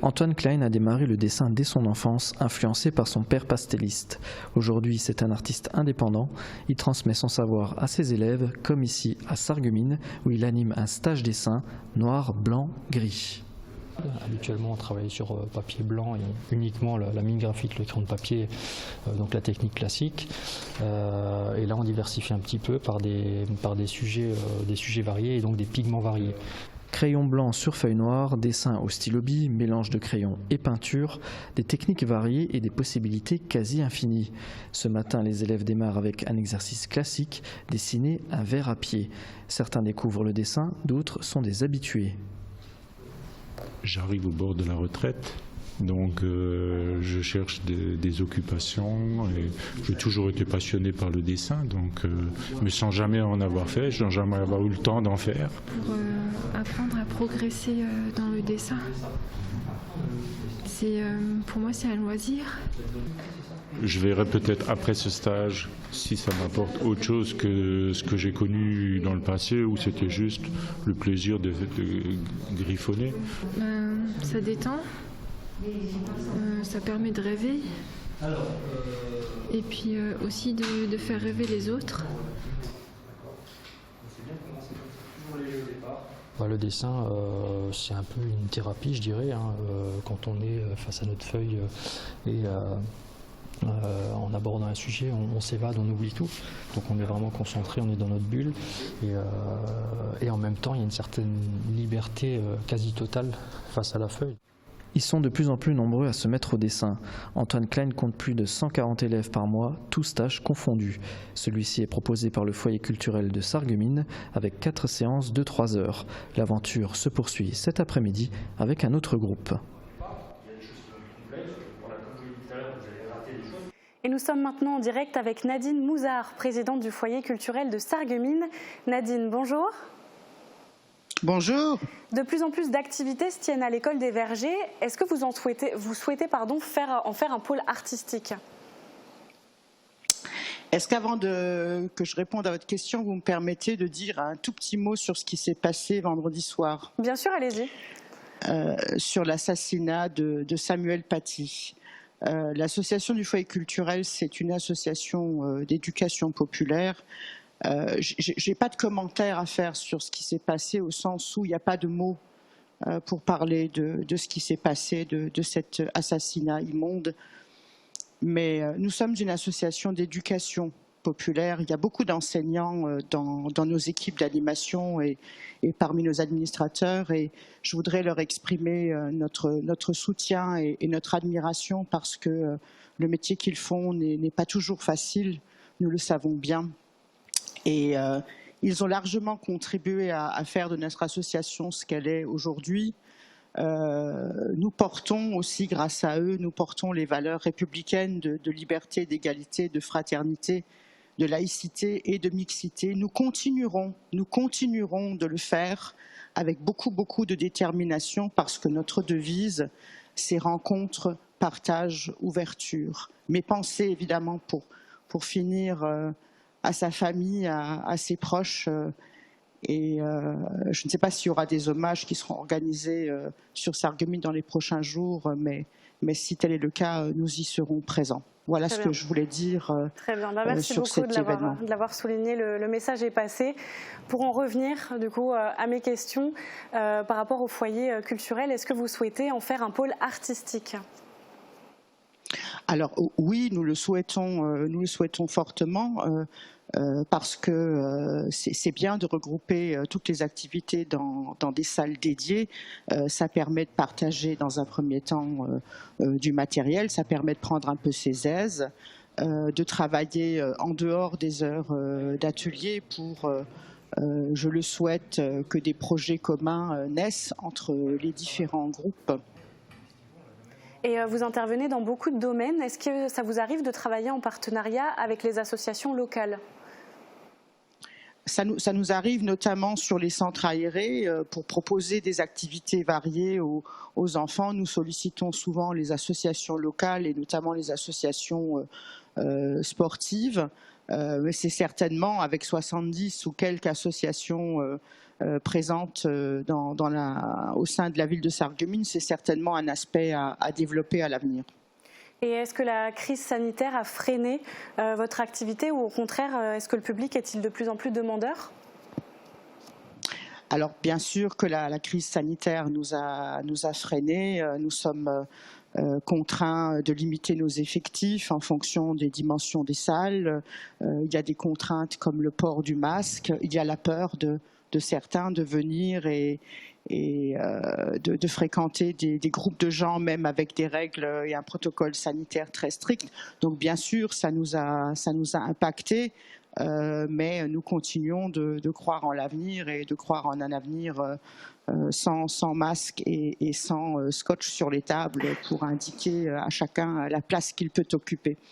Antoine Klein a démarré le dessin dès son enfance, influencé par son père pastelliste. Aujourd'hui, c'est un artiste indépendant. Il transmet son savoir à ses élèves, comme ici à Sarreguemines, où il anime un stage dessin noir, blanc, gris. Habituellement, on travaille sur papier blanc et uniquement la mine graphite, le crayon de papier, donc la technique classique. Et là, on diversifie un petit peu par des sujets variés et donc des pigments variés. Crayon blanc sur feuille noire, dessin au stylo bille, mélange de crayon et peinture, des techniques variées et des possibilités quasi infinies. Ce matin, les élèves démarrent avec un exercice classique, dessiner un ver à pied. Certains découvrent le dessin, d'autres sont des habitués. J'arrive au bord de la retraite, donc je cherche des occupations. Et j'ai toujours été passionné par le dessin, donc, mais sans jamais en avoir fait, sans jamais avoir eu le temps d'en faire. Pour apprendre à progresser dans le dessin, pour moi c'est un loisir. Je verrai peut-être après ce stage si ça m'apporte autre chose que ce que j'ai connu dans le passé, où c'était juste le plaisir de griffonner. Ça détend, ça permet de rêver et puis aussi de faire rêver les autres. Le dessin, c'est un peu une thérapie, je dirais, quand on est face à notre feuille et en abordant un sujet, on s'évade, on oublie tout. Donc on est vraiment concentré, on est dans notre bulle. Et en même temps, il y a une certaine liberté quasi totale face à la feuille. Ils sont de plus en plus nombreux à se mettre au dessin. Antoine Klein compte plus de 140 élèves par mois, tous tâches confondues. Celui-ci est proposé par le foyer culturel de Sarreguemines avec 4 séances de 3 heures. L'aventure se poursuit cet après-midi avec un autre groupe. Et nous sommes maintenant en direct avec Nadine Mouzard, présidente du foyer culturel de Sarreguemines. Nadine, bonjour. Bonjour. De plus en plus d'activités se tiennent à l'école des Vergers. Est-ce que vous souhaitez en faire un pôle artistique ? Est-ce qu'avant que je réponde à votre question, vous me permettez de dire un tout petit mot sur ce qui s'est passé vendredi soir ? Bien sûr, allez-y. Sur l'assassinat de Samuel Paty. L'association du foyer culturel, c'est une association d'éducation populaire. Je n'ai pas de commentaires à faire sur ce qui s'est passé, au sens où il n'y a pas de mots pour parler de ce qui s'est passé, de cet assassinat immonde. Mais nous sommes une association d'éducation populaire. Il y a beaucoup d'enseignants dans nos équipes d'animation et parmi nos administrateurs. Et je voudrais leur exprimer notre soutien et notre admiration, parce que le métier qu'ils font n'est pas toujours facile, nous le savons bien. Et ils ont largement contribué à faire de notre association ce qu'elle est aujourd'hui. Nous portons aussi, grâce à eux, nous portons les valeurs républicaines de liberté, d'égalité, de fraternité, de laïcité et de mixité. Nous continuerons de le faire avec beaucoup de détermination, parce que notre devise, c'est rencontre, partage, ouverture. Mes pensées, évidemment, pour finir, à sa famille, à ses proches. Et je ne sais pas s'il y aura des hommages qui seront organisés sur Sarreguemines dans les prochains jours, mais si tel est le cas, nous y serons présents. Voilà ce que je voulais dire Très bien. Merci sur beaucoup cet événement. de l'avoir souligné. Le message est passé. Pour en revenir du coup à mes questions par rapport au foyer culturel, est-ce que vous souhaitez en faire un pôle artistique ? Alors oui, nous le souhaitons fortement. Parce que c'est bien de regrouper toutes les activités dans des salles dédiées. Ça permet de partager dans un premier temps du matériel, ça permet de prendre un peu ses aises, de travailler en dehors des heures d'atelier pour, je le souhaite, que des projets communs naissent entre les différents groupes. Et vous intervenez dans beaucoup de domaines. Est-ce que ça vous arrive de travailler en partenariat avec les associations locales ? Ça nous arrive notamment sur les centres aérés pour proposer des activités variées aux enfants. Nous sollicitons souvent les associations locales et notamment les associations sportives. Mais c'est certainement avec 70 ou quelques associations présente au sein de la ville de Sarreguemines, c'est certainement un aspect à développer à l'avenir. Et est-ce que la crise sanitaire a freiné votre activité ou au contraire, est-ce que le public est-il de plus en plus demandeur ? Alors bien sûr que la crise sanitaire nous a freinés. Nous sommes contraints de limiter nos effectifs en fonction des dimensions des salles. Il y a des contraintes comme le port du masque. Il y a la peur de certains de venir et de fréquenter des groupes de gens, même avec des règles et un protocole sanitaire très strict. Donc bien sûr, ça nous a impacté. Mais nous continuons de croire en l'avenir et de croire en un avenir sans masque et sans scotch sur les tables pour indiquer à chacun la place qu'il peut occuper.